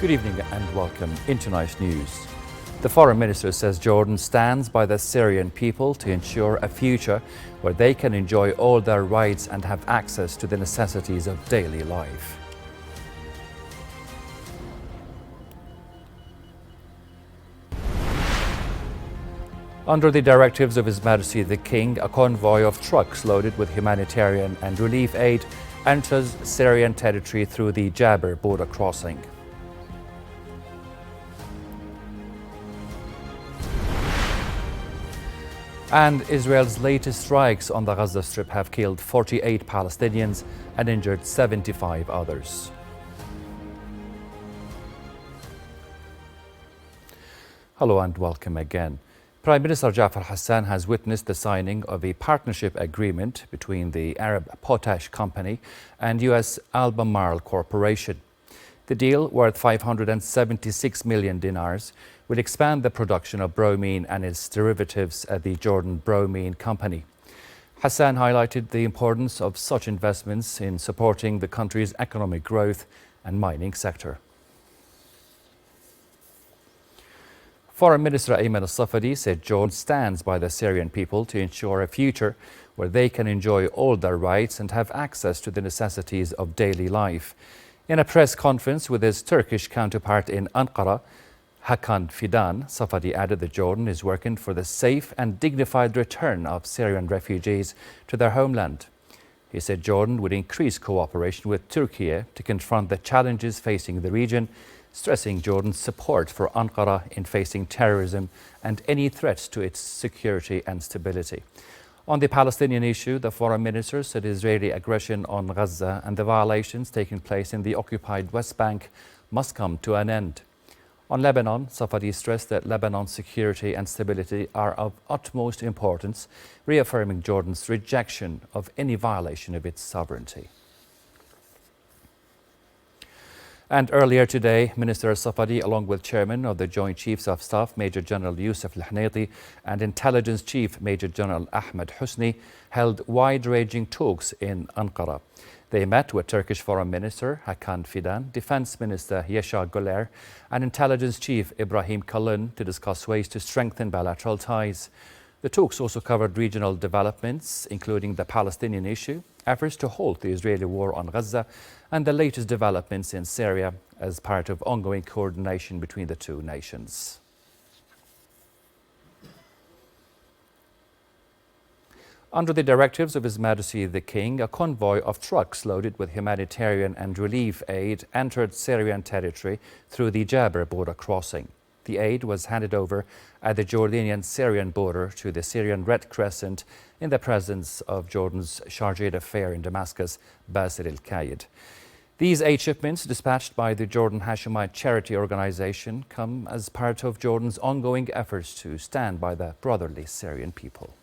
Good evening and welcome into Tonight's News. The Foreign Minister says Jordan stands by the Syrian people to ensure a future where they can enjoy all their rights and have access to the necessities of daily life. Under the directives of His Majesty the King, a convoy of trucks loaded with humanitarian and relief aid enters Syrian territory through the Jaffar border crossing. And Israel's latest strikes on the Gaza Strip have killed 48 Palestinians and injured 75 others. Hello and welcome again. Prime Minister Jaffar Hassan has witnessed the signing of a partnership agreement between the Arab Potash Company and US Albemarle Corporation. The deal, worth 576 million dinars, will expand the production of bromine and its derivatives at the Jordan Bromine Company. Hassan highlighted the importance of such investments in supporting the country's economic growth and mining sector. Foreign Minister Safadi said Jordan stands by the Syrian people to ensure a future where they can enjoy all their rights and have access to the necessities of daily life. In a press conference with his Turkish counterpart in Ankara, Hakan Fidan, Safadi added that Jordan is working for the safe and dignified return of Syrian refugees to their homeland. He said Jordan would increase cooperation with Turkey to confront the challenges facing the region, stressing Jordan's support for Ankara in facing terrorism and any threats to its security and stability. On the Palestinian issue, the foreign minister said Israeli aggression on Gaza and the violations taking place in the occupied West Bank must come to an end. On Lebanon, Safadi stressed that Lebanon's security and stability are of utmost importance, reaffirming Jordan's rejection of any violation of its sovereignty. And earlier today, Minister Safadi, along with Chairman of the Joint Chiefs of Staff, Major General Youssef Al-Hnaiti, and Intelligence Chief, Major General Ahmed Husni, held wide-ranging talks in Ankara. They met with Turkish Foreign Minister Hakan Fidan, Defence Minister Yaşar Güler, and Intelligence Chief Ibrahim Kalın to discuss ways to strengthen bilateral ties. The talks also covered regional developments, including the Palestinian issue, efforts to halt the Israeli war on Gaza, and the latest developments in Syria as part of ongoing coordination between the two nations. Under the directives of His Majesty the King, a convoy of trucks loaded with humanitarian and relief aid entered Syrian territory through the Jaffar border crossing. The aid was handed over at the Jordanian-Syrian border to the Syrian Red Crescent in the presence of Jordan's Chargé d'Affaires in Damascus, Basir al-Kayed. These aid shipments, dispatched by the Jordan Hashemite Charity Organization, come as part of Jordan's ongoing efforts to stand by the brotherly Syrian people.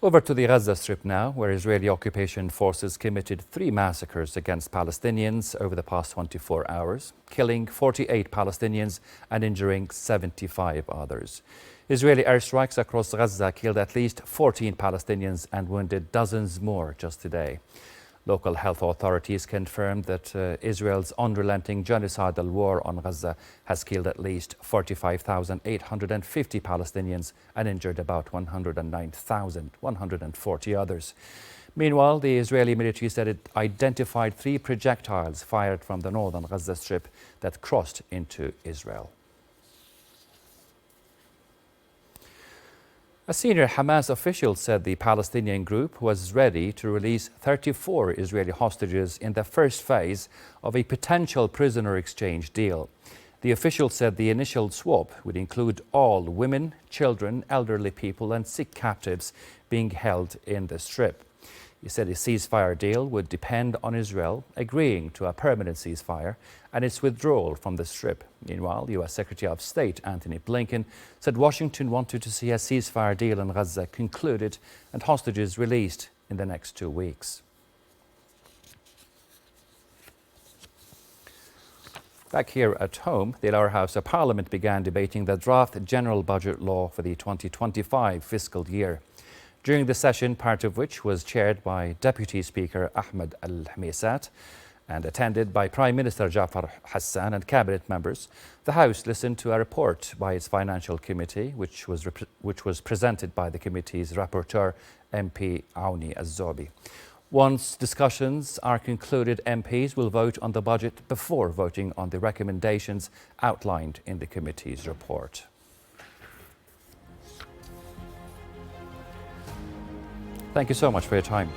Over to the Gaza Strip now, where Israeli occupation forces committed 3 massacres against Palestinians over the past 24 hours, killing 48 Palestinians and injuring 75 others. Israeli airstrikes across Gaza killed at least 14 Palestinians and wounded dozens more just today. Local health authorities confirmed that Israel's unrelenting genocidal war on Gaza has killed at least 45,850 Palestinians and injured about 109,140 others. Meanwhile, the Israeli military said it identified 3 projectiles fired from the northern Gaza Strip that crossed into Israel. A senior Hamas official said the Palestinian group was ready to release 34 Israeli hostages in the first phase of a potential prisoner exchange deal. The official said the initial swap would include all women, children, elderly people and sick captives being held in the Strip. He said a ceasefire deal would depend on Israel agreeing to a permanent ceasefire and its withdrawal from the Strip. Meanwhile, U.S. Secretary of State Antony Blinken said Washington wanted to see a ceasefire deal in Gaza concluded and hostages released in the next 2 weeks. Back here at home, the lower house of Parliament began debating the draft general budget law for the 2025 fiscal year. During the session, part of which was chaired by Deputy Speaker Ahmed Al-Hamisat, And attended by Prime Minister Jaffar, Hassan and cabinet members, the House listened to a report by its Financial Committee, which was presented by the committee's rapporteur, MP Aouni Az-Zobi. Once discussions are concluded, MPs will vote on the budget before voting on the recommendations outlined in the committee's report. Thank you so much for your time.